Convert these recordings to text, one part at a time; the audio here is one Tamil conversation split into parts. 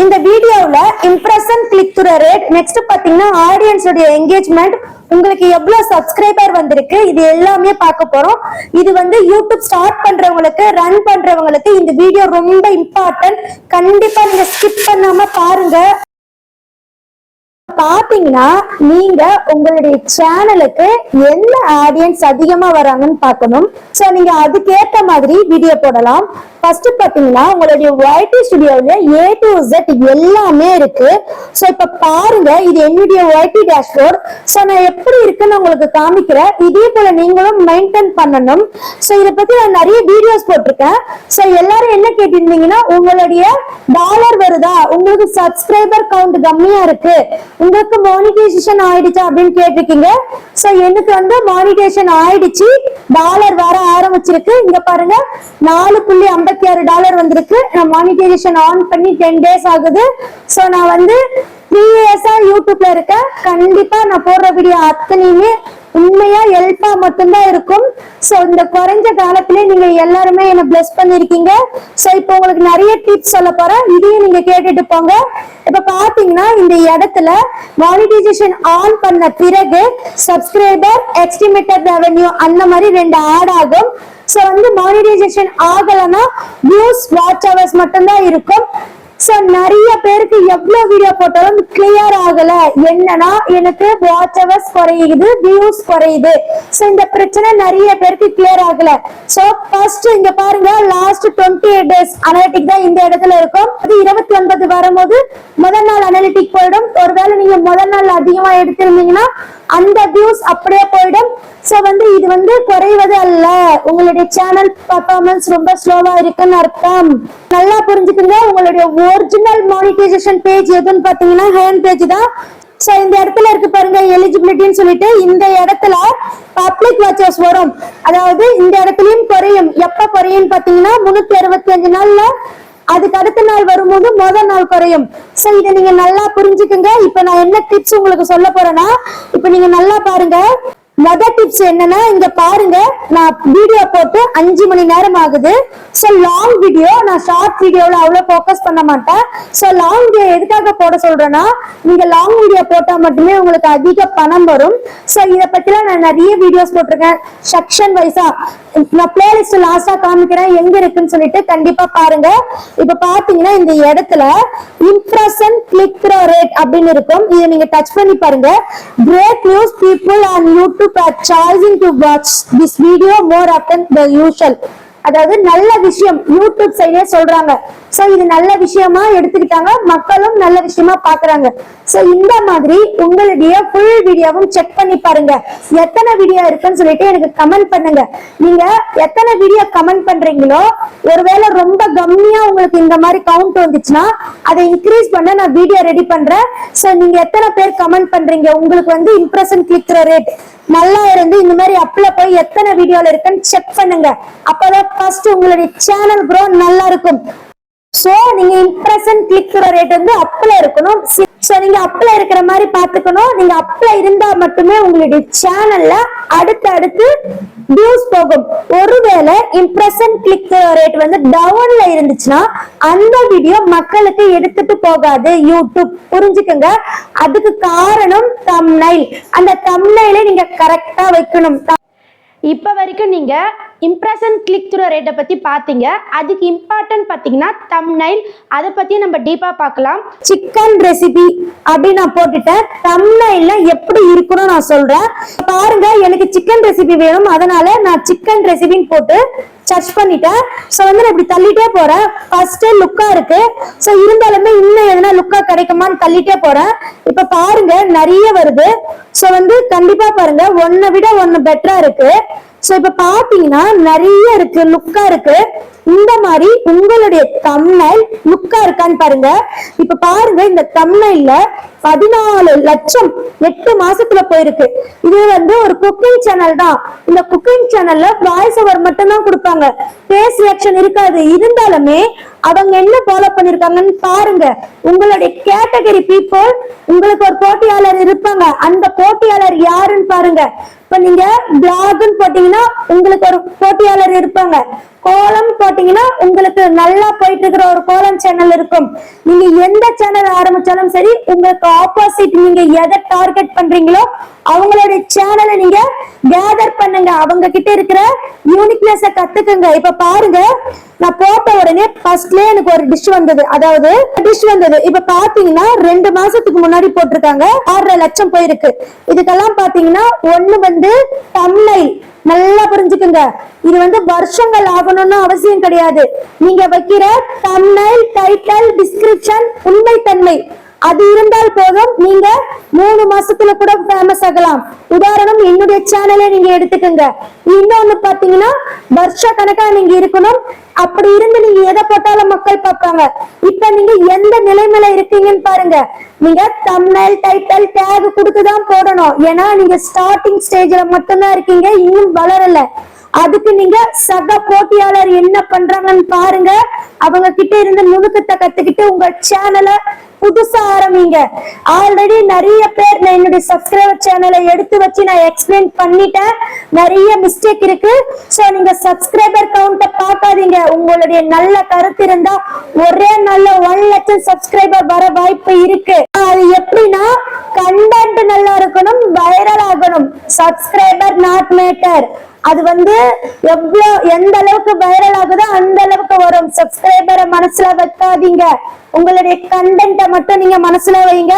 இந்த வீடியோல impression click through rate, next பாத்தீங்கன்னா ஆடியன்ஸ் உடைய என்கேஜ்மெண்ட், உங்களுக்கு எவ்வளவு சப்ஸ்கிரைபர் வந்திருக்கு, இது எல்லாமே பார்க்க போறோம். இது வந்து யூடியூப் ஸ்டார்ட் பண்றவங்களுக்கு, ரன் பண்றவங்களுக்கு இந்த வீடியோ ரொம்ப இம்பார்ட்டன்ட். கண்டிப்பா நீங்க ஸ்கிப் பண்ணாம பாருங்க. பாத்தீங்கன்னா நீங்க உங்களுடைய சேனலுக்கு என்ன ஆடியன்ஸ் அதிகமா வராங்கன்னு பார்க்கணும். சோ நீங்க அதுக்கேற்ற மாதிரி வீடியோ போடலாம். ஃபர்ஸ்ட் பாத்தீங்கன்னா உங்களுடைய YT ஸ்டுடியோல A to Z எல்லாமே இருக்கு. சோ இப்ப பாருங்க, இது என்னுடைய YT டேஷ்போர்ட். சோ நான் எப்படி இருக்குன்னு உங்களுக்கு காமிக்கிறேன். இதே போல நீங்களும் மெயின்டைன் பண்ணணும். சோ இத பத்தி நான் நிறைய வீடியோஸ் போட்டிருக்கேன். சோ எல்லாரும் என்ன கேட்டிருந்தீங்கன்னா, உங்களுடைய டாலர் வருதா, உங்களுக்கு சப்ஸ்கிரைபர் கவுண்ட் கம்மியா இருக்கு, உங்களுக்கு மானிடைசேஷன் ஆயிடுச்சா அப்படின்னு கேட்டிருக்கீங்க. சோ எனக்கு வந்து மானிடைசேஷன் ஆயிடுச்சு, டாலர் வர ஆரம்பிச்சிருக்கு. இங்க பாருங்க, $4.56 வந்திருக்கு. நான் மானிடைசேஷன் ஆன் பண்ணி 10 days ஆகுது. சோ நான் வந்து 3 years யூடியூப்ல இருக்கேன். கண்டிப்பா நான் போடுற வீடியோ அத்தனையுமே உண்மையா ஹெல்ப்பா மட்டும்தான் இருக்கும். சோ இந்த குறைஞ்ச காலத்திலே நீங்க எல்லாருமே என்ன பிளஸ் பண்ணிருக்கீங்க. சோ இப்போ உங்களுக்கு நிறைய டிப்ஸ் சொல்ல போறேன், இதையும் நீங்க கேட்டுட்டு போங்க. இப்ப பாத்தீங்கன்னா இந்த இடத்துல மானிடைசேஷன் ஆன் பண்ண பிறகு சப்ஸ்கிரைபர், எஸ்டிமேட்டட் ரெவென்யூ அந்த மாதிரி 2 ஆட் ஆகும். சோ வந்து மானிடைசேஷன் ஆகலன்னா வியூஸ், வாட்ச் ஹவர்ஸ் மட்டும்தான் இருக்கும். சோ நிறைய பேருக்கு எவ்வளவு வீடியோ போட்டாலும் கிளியர் ஆகல. என்னன்னா எனக்கு வாட்ச் ஹவர்ஸ் குறையுது, வியூஸ் குறையுது. சோ இந்த பிரச்சனை நிறைய பேருக்கு கிளியர் ஆகல. சோ ஃபர்ஸ்ட் இங்க பாருங்க, லாஸ்ட் 28 days அனலிட்டிக் தான் இந்த இடத்துல இருக்கும். அது 29 வரும்போது முதல் நாள் அனலிட்டிக் போயிடும். ஒருவேளை நீங்க முதல் நாள் அதிகமா எடுத்திருந்தீங்கன்னா அந்த வியூஸ் அப்படியே போயிடும். சோ வந்து இது வந்து குறைவது அல்ல, உங்களுடைய சேனல் பர்ஃபார்மன்ஸ் ரொம்ப ஸ்லோவா இருக்குன்னு அர்த்தம். நல்லா புரிஞ்சுக்குங்க. உங்களுடைய ஒரிஜினல் மானிடைசேஷன் பேஜ் எதுன்னு பாத்தீங்கன்னா ஹேண்ட் பேஜ் தான். சோ இந்த இடத்துல இருக்கு பாருங்க, எலிஜிபிலிட்டின்னு சொல்லிட்டு இந்த இடத்துல பப்ளிக் வாட்சர்ஸ் வரும். அதாவது இந்த இடத்துலயும் குறையும். எப்ப குறையும் பாத்தீங்கன்னா 365 நாள்ல அதுக்கு அடுத்த நாள் வரும்போது முதல் நாள் குறையும். சோ இதை நீங்க நல்லா புரிஞ்சுக்குங்க. இப்ப நான் என்ன டிப்ஸ் உங்களுக்கு சொல்ல போறேன்னா, இப்ப நீங்க நல்லா பாருங்க. மொதல் டிப்ஸ் என்னன்னா, இங்க பாருங்க, நான் வீடியோ போட்டு 5 மணி நேரம் ஆகுது. சோ லாங் வீடியோ, நான் ஷார்ட் வீடியோல அவ்வளவு போக்கஸ் பண்ண மாட்டேன். சோ லாங் வீடியோ எதுக்காக போட சொல்றேன்னா, நீங்க லாங் வீடியோ போட்டா மட்டுமே உங்களுக்கு அதிக பணம் வரும். சோ இத பத்திலாம் நான் நிறைய வீடியோஸ் போட்டிருக்கேன் செக்ஷன் வைஸா. நான் பிளேலிஸ்ட் லாஸ்டா காமிக்கிறேன் எங்க இருக்குன்னு சொல்லிட்டு கண்டிப்பா பாருங்க. இப்ப பாத்தீங்கன்னா இந்த இடத்துல இம்ப்ரெஷன் கிளிக் த்ரூ ரேட் அப்படின்னு இருக்கும். இதை நீங்க டச் பண்ணி பாருங்க. Great news, people on YouTube are choosing to watch this video more often than usual. அதாவது நல்ல விஷயம் யூடியூப் சைடே சொல்றாங்க. சோ இது நல்ல விஷயமா எடுத்துக்கிட்டாங்க, மக்களும் நல்ல விஷயமா பாக்குறாங்க. சோ இந்த மாதிரி உங்களுடைய ஃபுல் வீடியோவும் செக் பண்ணி பாருங்க. எத்தனை வீடியோ இருக்குன்னு சொல்லிட்டு எனக்கு கமெண்ட் பண்ணுங்க. நீங்க எத்தனை வீடியோ கமெண்ட் பண்றீங்களோ, ஒருவேளை ரொம்ப கம்மியா உங்களுக்கு இந்த மாதிரி கவுண்ட் வந்துச்சுன்னா அதை இன்க்ரீஸ் பண்ண நான் வீடியோ ரெடி பண்றேன். சோ நீங்க எத்தனை பேர் கமெண்ட் பண்றீங்க, உங்களுக்கு வந்து இம்ப்ரெஷன் கிளிக் த்ரூ ரேட் நல்லா இருந்து இந்த மாதிரி அப்ல போய் எத்தனை வீடியோல இருக்குன்னு செக் பண்ணுங்க. அப்பதான் ஃபர்ஸ்ட் உங்களுடைய சேனல் க்ரோ நல்லா இருக்கும். சோ நீங்க இம்ப்ரெஷன் கிளிக் த்ரூ ரேட் வந்து அப்ல இருக்கணும். சோ நீங்க அப்ல இருக்கிற மாதிரி பாத்துக்கணும். நீங்க அப்ல இருந்தா மட்டுமே உங்களுடைய சேனல்ல அடுத்து வியூஸ் போகும். ஒருவேளை இம்ப்ரெஷன் கிளிக் த்ரூ ரேட் வந்து டவுன்ல இருந்துச்சுன்னா அந்த வீடியோ மக்களுக்கு எடுத்துட்டு போகாது யூடியூப். புரிஞ்சுக்கங்க. அதுக்கு காரணம் தம்ப்நெயில். அந்த தம்ப்நெயிலை நீங்க கரெக்டா வைக்கணும். இப்ப வரைக்கும் நீங்க இம்ப்ரெஷன் கிளிக் த்ரூ ரேட்டை பத்தி பாத்தீங்க. அதுக்கு இம்பார்ட்டன்ட் பாத்தீங்கன்னா தம்ப்நெயில். அதை பத்தி நம்ம டீப்பா பார்க்கலாம். சிக்கன் ரெசிபி அப்படின்னு நான் போட்டுட்டேன். தம்ப்நெயில்ல எப்படி இருக்கணும் நான் சொல்றேன் பாருங்க. எனக்கு சிக்கன் ரெசிபி வேணும், அதனால நான் சிக்கன் ரெசிபின்னு போட்டு சர்ச் பண்ணிட்டேன். சோ வந்து நான் இப்படி தள்ளிட்டே போறேன். ஃபர்ஸ்ட் லுக்கா இருக்கு. சோ இருந்தாலுமே இன்னும் எதுனா லுக்கா கிடைக்குமான்னு தள்ளிட்டே போறேன். இப்ப பாருங்க நிறைய வருது. சோ வந்து கண்டிப்பா பாருங்க, ஒன்னை விட ஒன்னு பெட்டரா இருக்கு. சோ இப்ப பாத்தீங்கன்னா நிறைய இருக்கு, லுக்கா இருக்கு. இந்த மாதிரி உங்களுடைய தம்ப்நெயில் லுக்கா இருக்கான்னு பாருங்க. இப்ப பாருங்க, இந்த தம்ப்நெயில்ல 14 லட்சம் 8 மாசத்துல போயிருக்கு. இது வந்து ஒரு குக்கிங் சேனல் தான். இந்த குக்கிங் சேனல்ல வாய்ஸ் ஓவர் மட்டும் தான் கொடுப்பாங்க, ஃபேஸ் ரியாக்ஷன் இருக்காது. இருந்தாலுமே அவங்க என்ன ஃபாலோ பண்ணிருக்காங்கன்னு பாருங்க. உங்களுடைய கேட்டகரி பீப்புள், உங்களுக்கு ஒரு போட்டியாளர் இருப்பாங்க. அந்த போட்டியாளர் யாருன்னு பாருங்க. இப்ப நீங்க பிளாக்னு போட்டீங்கன்னா உங்களுக்கு ஒரு போட்டியாளர் இருப்பாங்க. கோலம் போட்டீங்கன்னா உங்களுக்கு நல்லா போயிட்டு இருக்கிற ஒரு கோலம் சேனல் இருக்கும். நீங்க எந்த சேனல் ஆரம்பிச்சாலும் சரி, உங்களுக்கு ஆப்போசிட் நீங்க எதை டார்கெட் பண்றீங்களோ அவங்களுடைய சேனலை நீங்க கேதர் பண்ணுங்க. அவங்க கிட்ட இருக்கிற யூனிக்னஸ் கத்துக்குங்க. இப்ப பாருங்க, நான் போட்ட உடனே ஃபர்ஸ்ட்லயே எனக்கு ஒரு டிஷ் வந்தது. அதாவது டிஷ் வந்தது. இப்ப பாத்தீங்கன்னா 2 மாசத்துக்கு முன்னாடி போட்டிருக்காங்க, 6.5 லட்சம் போயிருக்கு. இதுக்கெல்லாம் பாத்தீங்கன்னா ஒண்ணு வந்து தம்ப்நெயில். நல்லா புரிஞ்சுக்குங்க, இது வந்து வருஷங்கள் ஆகணும்னு அவசியம் கிடையாது. நீங்க வைக்கிற தம்ப்நெயில், டைட்டில், டிஸ்கிரிப்ஷன், உண்மைத்தன்மை அது இருந்தால் போதும். நீங்க 3 மாசத்துல கூட ஃபேமஸ் ஆகலாம். உதாரணம், என்னுடைய சேனலை நீங்க எடுத்துக்கோங்க. இன்னொன்னு பாத்தீங்கன்னா வருஷ கணக்கா நீங்க இருக்கணும். அப்படி இருந்து நீங்க எதை போட்டாலும் மக்கள் பார்ப்பாங்க. இப்ப நீங்க எந்த நிலைமையில இருக்கீங்கன்னு பாருங்க. நீங்க தம்ப்நெயில், டைட்டில், டேக் கொடுத்துதான் போடணும். ஏன்னா நீங்க ஸ்டார்டிங் ஸ்டேஜ்ல மட்டும்தான் இருக்கீங்க, இன்னும் வளரல. அதுக்கு நீங்க சக போட்டியாளர் என்ன பண்றாங்கன்னு பாருங்க. அவங்க கிட்ட இருந்து நுணுக்கத்தை கத்துக்கிட்டு உங்க சேனலை புதுசா ஆரம்பிங்க. ஆல்ரெடி நிறைய பேர் நான் என்னுடைய சப்ஸ்கிரைபர் சேனலை எடுத்து வச்சு நான் எக்ஸ்பிளைன் பண்ணிட்டேன். நிறைய மிஸ்டேக் இருக்கு. சோ நீங்க சப்ஸ்கிரைபர் கவுண்ட பார்க்காதீங்க. உங்களுடைய நல்ல கருத்து இருந்தா ஒரே நல்ல 1 லட்சம் சப்ஸ்கிரைபர் வர வாய்ப்பு இருக்கு. அது எப்படின்னா, கண்டென்ட் நல்லா இருக்கணும், வைரல் ஆகணும். Subscriber not matter. அது வந்து எந்த அளவுக்கு வைரல் ஆகுதோ அந்த அளவுக்கு வரும். சப்ஸ்கிரைபரை மனசுல வைக்காதீங்க, உங்களுடைய கண்டென்ட்டை மட்டும் நீங்க மனசுல வைங்க.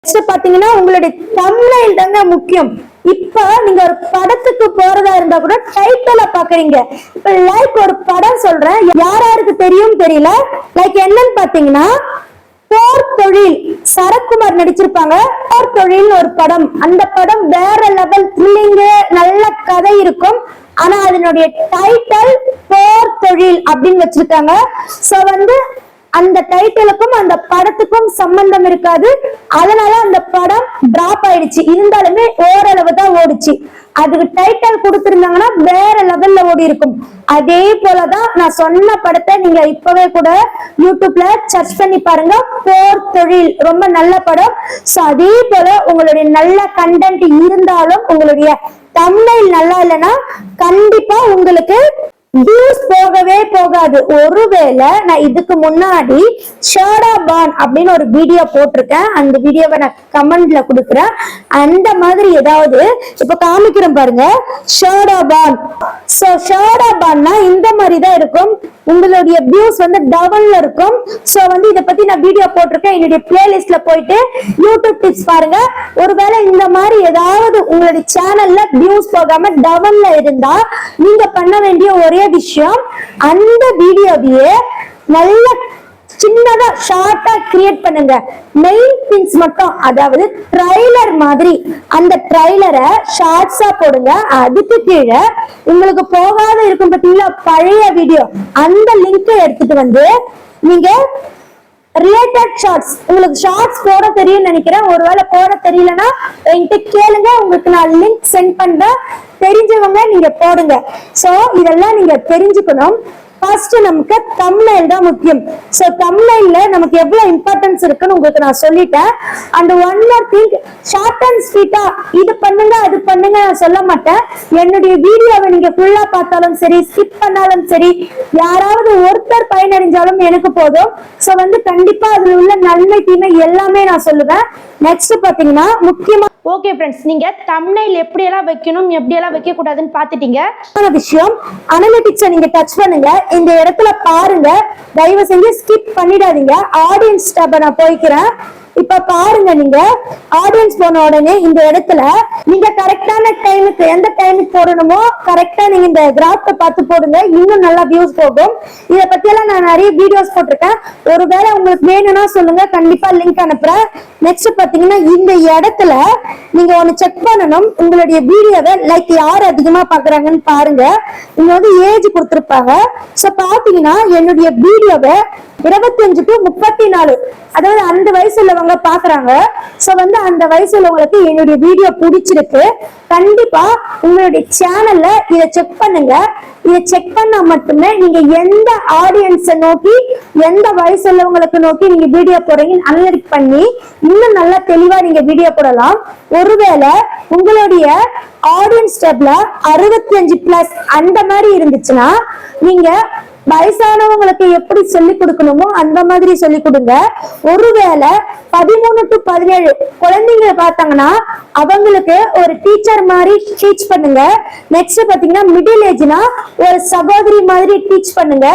நெக்ஸ்ட் பாத்தீங்கன்னா உங்களுடைய தம்ப்நெயில் தாங்க முக்கியம். இப்ப நீங்க ஒரு படத்துக்கு போறதா இருந்தா கூட டைட்டில பாக்குறீங்க. இப்ப லைக் ஒரு படம் சொல்றேன், யாருக்கு தெரியும் தெரியல. லைக் என்னன்னு பாத்தீங்கன்னா போர் தொழில், சரத்குமார் நடிச்சிருப்பாங்க. போர் தொழில் ஒரு படம். அந்த படம் வேற லெவல் த்ரில்லிங், நல்ல கதை இருக்கும். ஆனா அதனுடைய டைட்டில் போர் தொழில் அப்படின்னு வச்சிருக்காங்க. சோ வந்து அந்த டைட்டிலுக்கும் அந்த படத்துக்கும் சம்பந்தம் இருக்காது. அதனால அந்த படம் டிராப் ஆயிடுச்சு. இருந்தாலுமே ஓரளவு தான் ஓடிச்சு. அதுக்கு டைட்டில் கொடுத்திருந்தாங்கன்னா வேற லெவல்ல ஓடி இருக்கும். அதே போலதான் நான் சொன்ன படத்தை நீங்க இப்பவே கூட யூடியூப்ல சர்ச் பண்ணி பாருங்க. போர் தொழில் ரொம்ப நல்ல படம். சோ அதே போல உங்களுடைய நல்ல கண்டென்ட் இருந்தாலும் உங்களுடைய தம்ப்நெயில் நல்லா இல்லைன்னா கண்டிப்பா உங்களுக்கு வியூஸ் போகவே போகாது. ஒருவேளை நான் இதுக்கு முன்னாடி ஷாடா பான் அப்படின்னு ஒரு வீடியோ போட்டிருக்கேன். அந்த வீடியோவை நான் கமெண்ட்ல கொடுக்குறேன். அந்த மாதிரி ஏதாவது இப்ப காமிக்கிறேன் பாருங்க, ஷாடா பான். சோ ஷாடா பான்னா இந்த மாதிரி தான் இருக்கும். உங்களுடைய வியூஸ் வந்து டவுன்ல இருக்கும். சோ வந்து இதை பத்தி நான் வீடியோ போட்டிருக்கேன். என்னுடைய பிளேலிஸ்ட்ல போயிட்டு யூடியூப் டிப்ஸ் பாருங்க. ஒருவேளை இந்த மாதிரி ஏதாவது உங்களுடைய சேனல்ல வியூஸ் போகாம டவுன்ல இருந்தா நீங்க பண்ண வேண்டிய ஒரே விஷயம், அந்த வீடியோவையே நல்ல சின்னதா ஷார்ட்டா கிரியேட் பண்ணுங்க. மெயின் திங்ஸ் மட்டும், அதாவது ட்ரைலர் மாதிரி அந்த ட்ரைலரை ஷார்ட்ஸா போடுங்க. அதுக்கு கீழே உங்களுக்கு போகாத இருக்கும் பார்த்தீங்களா பழைய வீடியோ, அந்த லிங்கை எடுத்துட்டு வந்து நீங்க ரிலேட்டட் ஷார்ட்ஸ், உங்களுக்கு ஷார்ட்ஸ் போட தெரியும் நினைக்கிறேன். ஒருவேளை போட தெரியலன்னா என்கிட்ட கேளுங்க, உங்களுக்கு நான் லிங்க் சென்ட் பண்றேன். தெரிஞ்சவங்க நீங்க போடுங்க. சோ இதெல்லாம் நீங்க தெரிஞ்சுக்கணும். ஃபர்ஸ்ட் நமக்கு தம்ப்நெயில் தான் முக்கியம். சோ தம்ப்நெயில்ல நமக்கு எவ்வளவு இம்பார்ட்டன்ஸ் இருக்குன்னு உங்களுக்கு நான் சொல்லிட்டேன். And one more thing, short and ஸ்வீட்டா இது பண்ணுங்க அது பண்ணுங்க நான் சொல்ல மாட்டேன். என்னுடைய வீடியோவை நீங்க ஃபுல்லா பார்த்தாலும் சரி, ஸ்கிப் பண்ணாலும் சரி, யாராவது ஒருத்தர் பயனடைஞ்சாலும் எனக்கு போதும். சோ வந்து கண்டிப்பா அதுல உள்ள நன்மை தீமை எல்லாமே நான் சொல்லுவேன். நெக்ஸ்ட் பாத்தீங்கன்னா முக்கியமா ஓகே ஃப்ரெண்ட்ஸ், நீங்க தம்ப்நெயில் எப்படி எல்லாம் வைக்கணும், எப்படி எல்லாம் வைக்க கூடாதுன்னு பாத்துட்டீங்க. விஷயம் அனலிட்டிக்ஸை நீங்க டச் பண்ணுங்க. இந்த இடத்துல பாருங்க, தயவு செஞ்சு ஸ்கிப் பண்ணிடாதீங்க. ஆடியன்ஸ் டேபை நான் போய்க்கிறேன். இப்ப பாருங்க, நீங்க ஆடியன்ஸ் போன உடனே இந்த இடத்துல நீங்க கரெக்டான டைமுக்கு, எந்த டைமுக்கு போடணுமோ கரெக்டா நீங்க இந்த கிராஃப்ட பார்த்து போடுங்க. இன்னும் நல்லா வியூஸ் போகும். இதை பத்தி எல்லாம் நான் நிறைய வீடியோஸ் போட்டிருக்கேன். ஒருவேளை உங்களுக்கு வேணும்னா சொல்லுங்க, கண்டிப்பா லிங்க் அனுப்புறேன். நெக்ஸ்ட் பாத்தீங்கன்னா இந்த இடத்துல நீங்க ஒண்ணு செக் பண்ணணும். உங்களுடைய வீடியோவை லைக் யார் அதிகமா பாக்குறாங்கன்னு பாருங்க. இங்க வந்து ஏஜ் கொடுத்திருப்பாங்க. சோ பாத்தீங்கன்னா என்னுடைய வீடியோவை 25 to 34, அதாவது அந்த வயசு உள்ளவங்க பாக்குறாங்க. சோ வந்து அந்த வயசு உள்ளவங்களுக்கு என்னுடைய வீடியோ பிடிச்சிருக்கு, கண்டிப்பா உங்களுடைய சேனல்ல இதை செக் பண்ணுங்க. இதை செக் பண்ணா மட்டுமே நீங்க எந்த ஆடியன்ஸை நோக்கி, எந்த வயசு உள்ளவங்களுக்கு நோக்கி நீங்க வீடியோ போடுறீங்கன்னு அனலைஸ் பண்ணி இன்னும் நல்லா தெளிவா நீங்க வீடியோ போடலாம். ஒருவேளை உங்களுடைய ஆடியன்ஸ் டேப்ல 65+ அந்த மாதிரி இருந்துச்சுன்னா நீங்க வயசானவங்களுக்கு எப்படி சொல்லி கொடுக்கணுமோ அந்த மாதிரி சொல்லி கொடுங்க. ஒருவேளை 13 to 17 குழந்தைங்க பார்த்தாங்கன்னா அவங்களுக்கு ஒரு டீச்சர் மாதிரி டீச் பண்ணுங்க. நெக்ஸ்ட் பாத்தீங்கன்னா மிடில் ஏஜ்னா ஒரு சகோதரி மாதிரி டீச் பண்ணுங்க.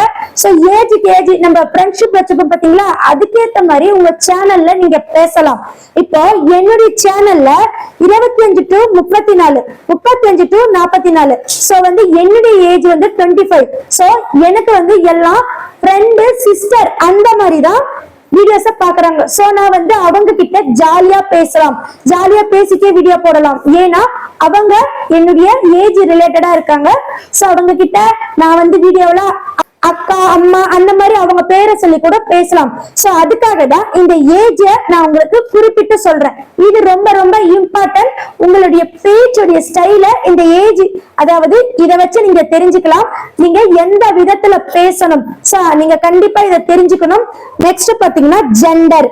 சோ ஏஜுக்கு ஏஜ் நம்ம ஃப்ரெண்ட்ஷிப் வச்சுப்போம் பாத்தீங்களா, அதுக்கேற்ற மாதிரி உங்க சேனல்ல நீங்க பேசலாம். இப்போ என்னுடைய சேனல்ல 25 to 34, 35 to 44. சோ வந்து என்னுடைய ஏஜ் வந்து 25. சோ எனக்கு வந்து எல்லாம் ஃப்ரெண்டு சிஸ்டர் அந்த மாதிரி தான் வீடியோஸ பாக்குறாங்க. சோ நான் வந்து அவங்க கிட்ட ஜாலியா பேசலாம், ஜாலியா பேசிட்டே வீடியோ போடலாம். ஏன்னா அவங்க என்னுடைய ஏஜ் ரிலேட்டடா இருக்காங்க. சோ அவங்க கிட்ட நான் வந்து வீடியோல அக்கா அம்மா அந்த மாதிரி அவங்க பேரை சொல்லி கூட பேசலாம். சோ அதுக்காக தான் இந்த ஏஜ நான் உங்களுக்கு குறிப்பிட்டு சொல்றேன். இது ரொம்ப ரொம்ப இம்பார்ட்டன்ட். உங்களுடைய பேஜோடைய ஸ்டைல இந்த ஏஜ், அதாவது இத வச்சு நீங்க தெரிஞ்சுக்கலாம் நீங்க எந்த விதத்துல பேசணும். சோ நீங்க கண்டிப்பா இதை தெரிஞ்சுக்கணும். நெக்ஸ்ட் பாத்தீங்கன்னா ஜெண்டர்.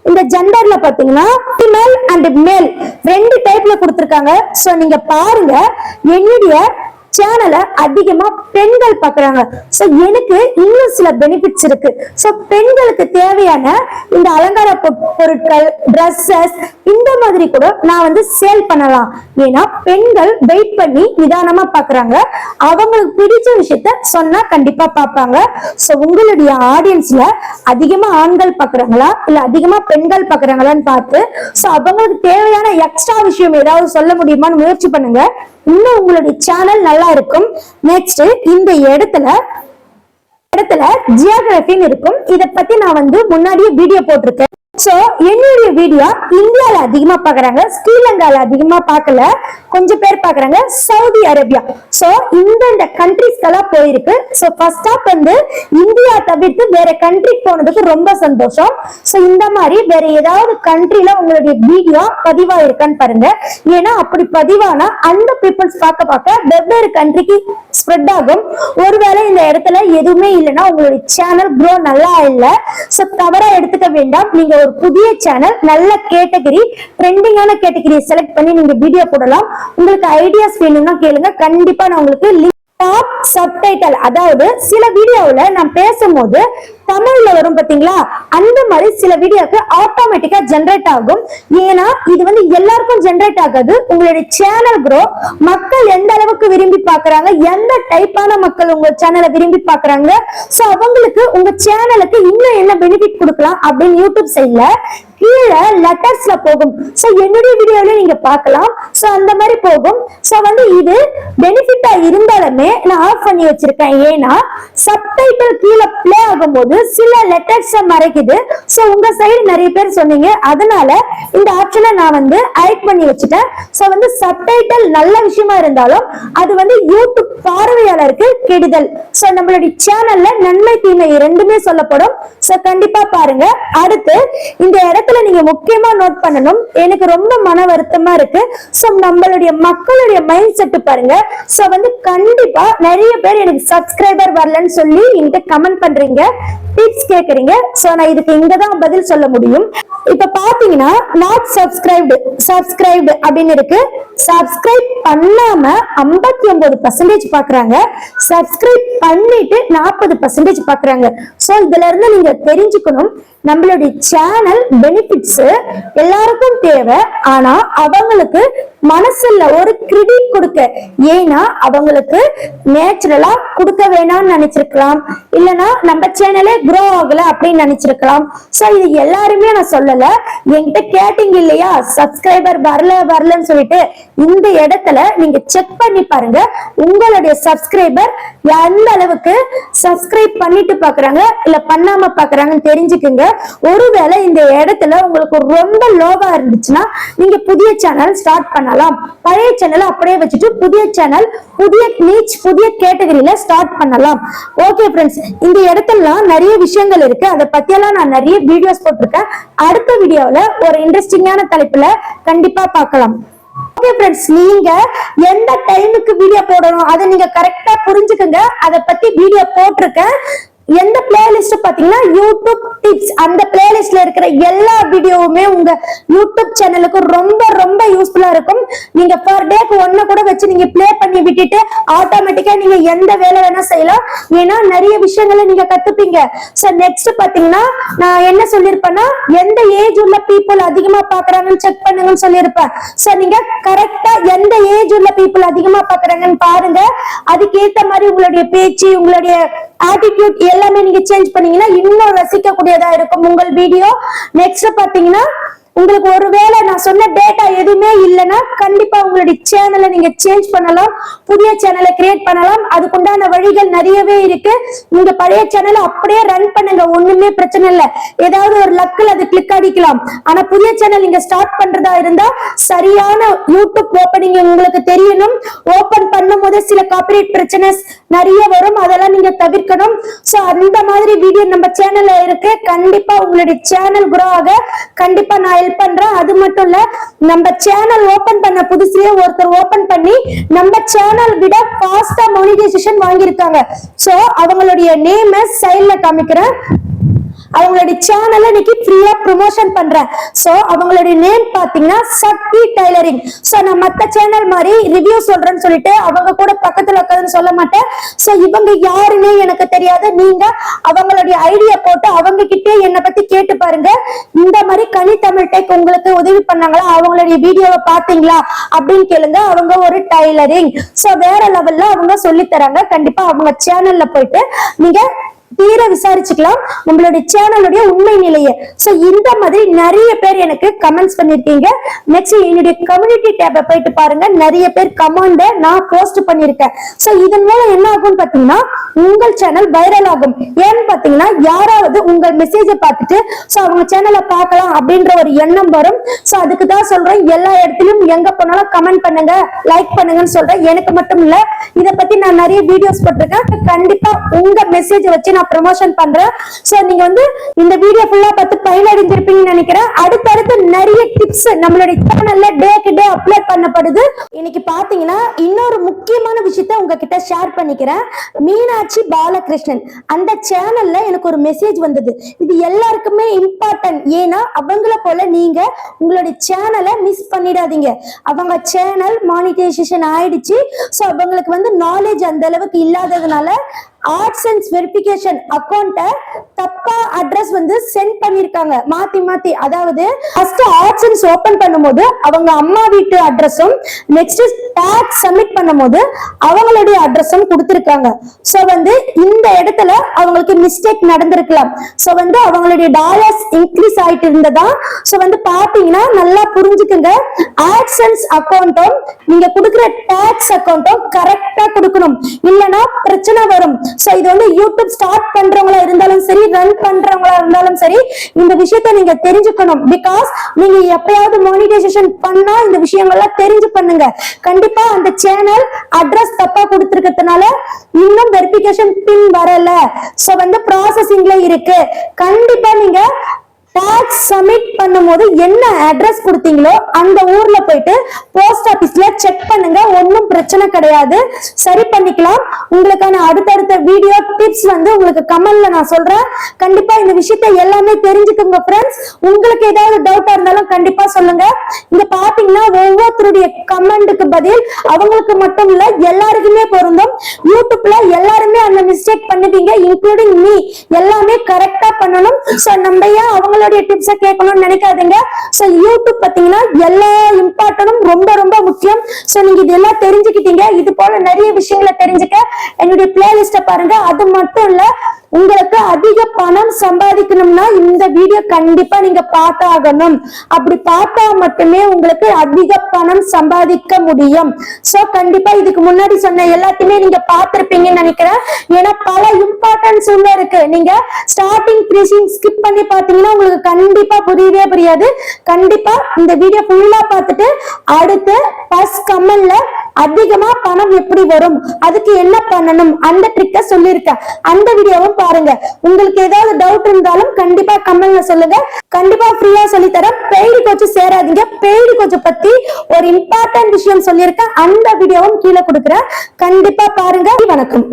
இந்த ஜெண்டர்ல பாத்தீங்கன்னா ஃபீமேல் அண்ட் மேல் 2 டைப்ல கொடுத்திருக்காங்க. சோ நீங்க பாருங்க, என்னுடைய சேனலை அதிகமா பெண்கள் பாக்குறாங்க. சோ எனக்கு இன்னும் சில பெனிஃபிட்ஸ் இருக்கு. சோ பெண்களுக்கு தேவையான இந்த அலங்கார பொருட்கள், டிரெஸ்ஸஸ் இந்த மாதிரி கூட நான் வந்து சேல் பண்ணலாம். ஏன்னா பெண்கள் வெயிட் பண்ணி நிதானமா பாக்குறாங்க, அவங்களுக்கு பிடிச்ச விஷயத்த சொன்னா கண்டிப்பா பாப்பாங்க. சோ உங்களுடைய ஆடியன்ஸ்ல அதிகமா ஆண்கள் பாக்குறாங்களா இல்ல அதிகமா பெண்கள் பாக்குறாங்களான்னு பார்த்து சோ அவங்களுக்கு தேவையான எக்ஸ்ட்ரா விஷயம் ஏதாவது சொல்ல முடியுமான்னு முயற்சி பண்ணுங்க. இன்னும் உங்களுடைய சேனல் நல்லா இருக்கும். நெக்ஸ்ட் இந்த இடத்துல ஜியோகிராஃபின்னு இருக்கும். இத பத்தி நான் வந்து முன்னாடியே வீடியோ போட்டிருக்கேன். சோ என்னுடைய வீடியோ இந்தியால அதிகமா பாக்குறாங்க, ஸ்ரீலங்கால அதிகமா பார்க்கல, கொஞ்சம் பேர் பாக்குறாங்க சவுதி அரேபியா. சோ இந்த கண்ட்ரிஸ்க்கெல்லாம் போயிருக்கு. சோ ஃபர்ஸ்ட் ஸ்டாப் வந்து இந்தியா தவிர்த்து வேற கண்ட்ரி போனதுக்கு ரொம்ப சந்தோஷம். சோ இந்த மாதிரி வேற ஏதாவது கண்ட்ரில உங்களுடைய வீடியோ பதிவா இருக்கான்னு பாருங்க. ஏன்னா அப்படி பதிவானா அந்த பீப்புள்ஸ் பார்க்க வெவ்வேறு கண்ட்ரிக்கு ஸ்ப்ரெட் ஆகும். ஒருவேளை இந்த இடத்துல எதுவுமே இல்லைன்னா உங்களுடைய சேனல் க்ரோ நல்லா இல்லை. சோ தவறா எடுத்துக்க வேண்டாம். நீங்க ஒரு புதிய சேனல், நல்ல கேட்டகரி, ட்ரெண்டிங்கான கேட்டகரியை செலக்ட் பண்ணி நீங்க வீடியோ போடலாம். உங்களுக்கு ஐடியாஸ் வேணும்னா கேளுங்க, கண்டிப்பா நான் உங்களுக்கு டாப் சப்டைட்டில், அதாவது சில வீடியோவுல நான் பேசும்போது தமிழ்ல வரும் பாத்தீங்களா, அந்த மாதிரி சில வீடியோக்கு ஆட்டோமேட்டிக்கா ஜெனரேட் ஆகும். ஏன்னா இது வந்து எல்லாருக்கும் ஜெனரேட் ஆகாது. உங்களுடைய சேனல் க்ரோ, மக்கள் எந்த அளவுக்கு விரும்பி பாக்குறாங்க, எந்த டைப்பான மக்கள் உங்க சேனலை விரும்பி பாக்குறாங்க, சோ அவங்களுக்கு உங்க சேனலுக்கு இன்னும் என்ன பெனிஃபிட் கொடுக்கலாம் அப்படின்னு யூடியூப் சைட்ல கீழே லெட்டர்ஸ்ல போகும். சோ என்னுடைய வீடியோல நீங்க பார்க்கலாம். சோ அந்த மாதிரி போகும். சோ வந்து இது பெனிஃபிட்டா இருந்தாலுமே நான் ஆஃப் பண்ணி வச்சிருக்கேன். ஏன்னா சப்டைட்டில் கீழே பிளே ஆகும்போது சில லெட்டர்ஸ் மறைக்குது. சோ உங்க சைடு நிறைய பேர் சொன்னீங்க, அதனால இந்த ஆப்ஷனை நான் வந்து ஆட் பண்ணி வச்சுட்டேன். சோ வந்து சப்டைட்டில் நல்ல விஷயமா இருந்தாலும் அது வந்து யூடியூப் பார்வையாளருக்கு கெடுதல். சோ நம்மளுடைய சேனல்ல நன்மை தீமை இரண்டுமே சொல்லப்படும். சோ கண்டிப்பா பாருங்க. அடுத்து இந்த இடத்துல நீங்க முக்கியமா நோட் பண்ணணும், எனக்கு ரொம்ப மன வருத்தமா இருக்கு. சோ நம்மளுடைய மக்களுடைய மைண்ட் செட் பாருங்க. சோ வந்து கண்டிப்பா நிறைய பேர் எனக்கு சப்ஸ்கிரைபர் வரலன்னு சொல்லி என்கிட்ட கமெண்ட் பண்றீங்க, டிப்ஸ் கேக்குறீங்க. சோ நான் இதுக்கு இங்கதான் பதில் சொல்ல முடியும். இப்ப பாத்தீங்கன்னா நாட் சப்ஸ்கிரைப்டு அப்படின்னு இருக்கு. சப்ஸ்கிரைப் பண்ணாம 59% பாக்குறாங்க, சப்ஸ்கிரைப் பண்ணிட்டு 40% பாக்குறாங்க. சோ இதுல இருந்து நீங்க தெரிஞ்சுக்கணும், நம்மளுடைய சேனல் பெனிஃபிட்ஸ் எல்லாருக்கும் தேவை. ஆனா அவங்களுக்கு மனசுல ஒரு கிரெடிட் கொடுக்க, ஏன்னா அவங்களுக்கு நேச்சுரலா கொடுக்க வேணாம்னு நினைச்சிருக்கலாம், இல்லைன்னா நம்ம சேனலே க்ரோ ஆகல அப்படின்னு நினைச்சிருக்கலாம். சோ இது எல்லாருமே நான் சொல்லல, என்கிட்ட கேட்டீங்க இல்லையா சப்ஸ்கிரைபர் வரலன்னு சொல்லிட்டு, இந்த இடத்துல நீங்க செக் பண்ணி பாருங்க உங்களுடைய சப்ஸ்கிரைபர் எந்த அளவுக்கு சப்ஸ்கிரைப் பண்ணிட்டு பாக்குறாங்க இல்ல பண்ணாம பாக்குறாங்கன்னு தெரிஞ்சுக்குங்க. ஒருவேளை இந்த இடத்துல உங்களுக்கு ரொம்ப லோவா இருந்துச்சுன்னா நீங்க புதிய சேனல் ஸ்டார்ட் பண்ணலாம். பழைய சேனல் அப்படியே வச்சுட்டு புதிய சேனல், புதிய நீச், புதிய கேட்டகரியில ஸ்டார்ட் பண்ணலாம். ஓகே ஃப்ரெண்ட்ஸ், இந்த இடத்துல நிறைய விஷயங்கள் இருக்கு. அதை பத்தியெல்லாம் நான் நிறைய வீடியோஸ் போட்டிருக்கேன். அடுத்த வீடியோல ஒரு இன்ட்ரெஸ்டிங்கான தலைப்புல கண்டிப்பா பார்க்கலாம். ஓகே ஃப்ரெண்ட்ஸ், நீங்க எந்த டைமுக்கு வீடியோ போடணும் அதை நீங்க கரெக்டா புரிஞ்சுக்குங்க. அதை பத்தி வீடியோ போட்டிருக்கேன். எந்த பிளேலிஸ்ட் பாத்தீங்கன்னா யூடியூப் டிப்ஸ், அந்த பிளேலிஸ்ட்ல இருக்கிற எல்லா வீடியோவுமே உங்க யூடியூப் சேனலுக்கு ரொம்ப ரொம்ப யூஸ்ஃபுல்லா இருக்கும். நீங்க பர் டேக்கு ஒன்னு கூட வச்சு நீங்க பிளே பண்ணி விட்டுட்டு ஆட்டோமேட்டிக்கா நீங்க எந்த வேலை வேணா செய்யலாம். ஏன்னா நிறைய விஷயங்களை நீங்க கத்துப்பீங்க. சோ நெக்ஸ்ட் பாத்தீங்கன்னா நான் என்ன சொல்லிருப்பேன்னா, எந்த ஏஜ் உள்ள பீப்புள் அதிகமா பாக்குறாங்கன்னு செக் பண்ணுங்கன்னு சொல்லியிருப்பேன். சோ நீங்க கரெக்டா எந்த ஏஜ் உள்ள பீப்புள் அதிகமா பாக்குறாங்கன்னு பாருங்க. அதுக்கேத்த மாதிரி உங்களுடைய பேச்சு, உங்களுடைய ஆட்டிடியூட் எல்லாமே நீங்க சேஞ்ச் பண்ணீங்கன்னா இன்னும் ரசிக்க கூடியதா இருக்கும் உங்கள் வீடியோ. நெக்ஸ்ட் பாத்தீங்கன்னா, உங்களுக்கு ஒருவேளை நான் சொன்ன டேட்டா எதுவுமே இல்லைன்னா கண்டிப்பா உங்களுடைய சேனலை நீங்க சேஞ்ச் பண்ணலாம், புதிய சேனலை கிரியேட் பண்ணலாம். அதுக்குண்டான வழிகள் நிறையவே இருக்கு. நீங்க பழைய சேனலை அப்படியே ரன் பண்ணுங்க, ஒண்ணுமே பிரச்சனை இல்லை. ஏதாவது ஒரு லக்கில் அது கிளிக் அடிக்கலாம். ஆனா புதிய சேனல் நீங்க ஸ்டார்ட் பண்றதா இருந்தா சரியான யூடியூப் ஓப்பனிங் உங்களுக்கு தெரியணும். ஓபன் பண்ணும் போது சில காப்பிரைட் பிரச்சனை நிறைய வரும், அதெல்லாம் நீங்க தவிர்க்கணும். சோ அந்த மாதிரி வீடியோ நம்ம சேனல்ல இருக்கு. கண்டிப்பா உங்களுடைய சேனல் குரோ ஆக கண்டிப்பா நான் ஹெல்ப் பண்றேன். அது மட்டும் இல்ல, நம்ம சேனல் ஓபன் பண்ண புதுசுலயே ஒருத்தர் ஓபன் பண்ணி நம்ம சேனல் விட ஃபாஸ்டா மானிடைசேஷன் வாங்கியிருக்காங்க. சோ அவங்களுடைய நேம் சைடுல காமிக்கிறேன். அவங்களுடைய சேனலை இன்னைக்கு ஃப்ரீயா ப்ரொமோஷன் பண்றேன். சோ அவங்களுடைய நேம் பாத்தீங்கன்னா சக்தி டைலரிங். சோ நான் மத்த சேனல் மாதிரி ரிவ்யூ சொல்றேன்னு சொல்லிட்டு அவங்க கூட பக்கத்துல உட்காதுன்னு சொல்ல மாட்டேன். சோ இவங்க யாருன்னு எனக்கு தெரியாது. நீங்க அவங்களுடைய ஐடியா போட்டு அவங்க கிட்டே என்னை பத்தி கேட்டு பாருங்க. இந்த மாதிரி கனி தமிழ் டெக் உங்களுக்கு உதவி பண்ணாங்களா, அவங்களுடைய வீடியோவை பாத்தீங்களா அப்படின்னு கேளுங்க. அவங்க ஒரு டைலரிங், சோ வேற லெவல்ல அவங்க சொல்லி தராங்க. கண்டிப்பா அவங்க சேனல்ல போயிட்டு நீங்க தீர விசாரிச்சுக்கலாம் நம்மளுடைய சேனலுடைய உண்மை நிலையை. சோ இந்த மாதிரி நிறைய பேர் எனக்கு கமெண்ட்ஸ் பண்ணிருக்கீங்க. நெக்ஸ்ட் என்னுடைய கம்யூனிட்டி டேபை போயிட்டு பாருங்க, நிறைய பேர் கமெண்ட் நான் போஸ்ட் பண்ணிருக்கேன். சோ இதன் மூலம் என்ன ஆகும் பாத்தீங்கன்னா, உங்கள் சேனல் வைரல் ஆகும். ஏன்னு பாத்தீங்கன்னா, யாராவது உங்கள் மெசேஜை பார்த்துட்டு சோ அவங்க சேனலை பார்க்கலாம் அப்படின்ற ஒரு எண்ணம் வரும். சோ அதுக்கு தான் சொல்றேன், எல்லா இடத்துலயும் எங்க போனாலும் கமெண்ட் பண்ணுங்க, லைக் பண்ணுங்கன்னு சொல்றேன். எனக்கு மட்டும் இல்ல, இத பத்தி நான் நிறைய வீடியோஸ் போட்டிருக்கேன். கண்டிப்பா உங்க மெசேஜை வச்சு நான் ப்ரமோஷன் பண்றேன். சோ நீங்க இந்த வீடியோ ஃபுல்லா பார்த்து பயனடைஞ்சிருப்பீங்கன்னு நினைக்கிறேன். அடுத்தடுத்து நிறைய டிப்ஸ் நம்மளுடைய சேனல்ல டே டு டே அப்லோட் பண்ணப்படுது. இன்னைக்கு பாத்தீங்கன்னா இன்னொரு முக்கியமான விஷயத்தை உங்ககிட்ட ஷேர் பண்ணிக்கிறேன். மீனாட்சி பாலகிருஷ்ணன் அந்த சேனல்ல எனக்கு ஒரு மெசேஜ் வந்தது. இது எல்லாருக்குமே இம்பார்ட்டன்ட். ஏன்னா அவங்கள போல நீங்க உங்களுடைய சேனலை மிஸ் பண்ணிடாதீங்க. அவங்க சேனல் மானிடைசேஷன் ஆயிடுச்சு. சோ அவங்களுக்கு நாலேஜ் அந்த அளவுக்கு இல்லாததுனால AdSense வெரிஃபிகேஷன் அக்கௌண்ட தப்பா அட்ரஸ் சென்ட் பண்ணிருக்காங்க மாத்தி மாத்தி. அதாவது ஃபர்ஸ்ட் AdSense ஓபன் பண்ணும்போது அவங்க அம்மா வீட்டு அட்ரஸும், நெக்ஸ்ட் டாக்ஸ் சப்மிட் பண்ணும்போது அவங்களுடைய அட்ரஸும் கொடுத்திருக்காங்க. சோ இந்த இடத்துல அவங்களுக்கு மிஸ்டேக் நடந்திருக்கலாம். சோ அவங்களுடைய டாலர்ஸ் இன்க்ரீஸ் ஆயிட்டு இருந்ததா. சோ பாத்தீங்கன்னா நல்லா புரிஞ்சுக்குங்க. AdSense அக்கௌண்ட்டும் நீங்க கொடுக்கிற டாக்ஸ் அக்கௌண்ட்டும் கரெக்டா கொடுக்கணும், இல்லனா பிரச்சனை வரும். சோ இது யூடியூப் ஸ்டார்ட் பண்றவங்களா இருந்தாலும் சரி, ரன் பண்றவங்களா இருந்தாலும் சரி, இந்த விஷயத்தை நீங்க தெரிஞ்சுக்கணும். பிகாஸ் நீங்க எப்பயாவது மானிடைசேஷன் பண்ணா இந்த விஷயங்கள்லாம் தெரிஞ்சு பண்ணுங்க. கண்டிப்பா அந்த சேனல் அட்ரஸ் தப்பா கொடுத்திருக்கிறதுனால இன்னும் வெரிஃபிகேஷன் பின் வரல. சோ ப்ராசஸிங்ல இருக்கு. கண்டிப்பா நீங்க டாக்ஸ் சப்மிட் பண்ணும்போது என்ன அட்ரஸ் கொடுத்தீங்களோ அந்த ஊர்ல போயிட்டு போஸ்ட் ஆபீஸ்ல செக் பண்ணுங்க. ஒன்னும் பிரச்சனை கிடையாது, சரி பண்ணிக்கலாம். உங்களுக்கான அடுத்தடுத்த வீடியோ டிப்ஸ் உங்களுக்கு கமெண்ட்ல நான் சொல்றேன். கண்டிப்பா இந்த விஷயத்தை எல்லாமே தெரிஞ்சுக்கோங்க ஃப்ரெண்ட்ஸ். உங்களுக்கு ஏதாவது டவுட்டா இருந்தாலும் கண்டிப்பா சொல்லுங்க. இங்க பாத்தீங்கன்னா ஒவ்வொருத்தருடைய கமெண்ட்டுக்கு பதில் அவங்களுக்கு மட்டும் இல்ல எல்லாருக்குமே பொருந்தும். யூடியூப்ல எல்லாருமே அந்த மிஸ்டேக் பண்ணுவீங்க, இன்க்ளூடிங் மீ. எல்லாமே கரெக்டா பண்ணணும். சோ நம்ம ஏன் அவங்கள டிப்ஸ் கேட்கணும்னு நினைக்காதீங்க. சோ யூடியூப் பாத்தீங்கன்னா எல்லா இம்பார்ட்டனும் ரொம்ப ரொம்ப முக்கியம். சோ நீங்க இதெல்லாம் தெரிஞ்சுக்கிட்டீங்க. இது போல நிறைய விஷயங்களை தெரிஞ்சுக்க என்னுடைய பிளேலிஸ்ட பாருங்க. அது மட்டும் இல்ல, உங்களுக்கு அதிக பணம் சம்பாதிக்கணும்னா இந்த வீடியோ கண்டிப்பா நீங்க பார்த்தாகணும். அப்படி பார்த்தா மட்டுமே உங்களுக்கு அதிக பணம் சம்பாதிக்க முடியும். சோ கண்டிப்பா இதுக்கு முன்னாடி சொன்ன எல்லாத்தையுமே நீங்க பார்த்திருப்பீங்கன்னு நினைக்கிறேன். ஏன்னா பல இம்பார்ட்டன்ஸ் உள்ள இருக்கு. நீங்க ஸ்டார்டிங் ப்ரீசிங் ஸ்கிப் பண்ணி பாத்தீங்கன்னா உங்களுக்கு கண்டிப்பா புரியவே புரியாது. கண்டிப்பா இந்த வீடியோ ஃபுல்லா பார்த்துட்டு அடுத்து ஃபர்ஸ்ட் கமெண்ட்ல அதிகமா பணம் எப்படி வரும், அதுக்கு என்ன பண்ணணும், அந்த ட்ரிக்க சொல்லியிருக்கேன். அந்த வீடியோவும் பாருங்க. உங்களுக்கு ஏதாவது டவுட் இருந்தாலும் கண்டிப்பா கமெண்ட்ல சொல்லுங்க. கண்டிப்பா ஃப்ரீயா சொல்லி தரேன். பெய்டு கோச் சேராதீங்க. பெய்டு கோச் பத்தி ஒரு இம்பார்ட்டன்ட் விஷயம் சொல்லியிருக்கேன். அந்த வீடியோவும் கீழே கொடுக்குறேன். கண்டிப்பா பாருங்க. வணக்கம்.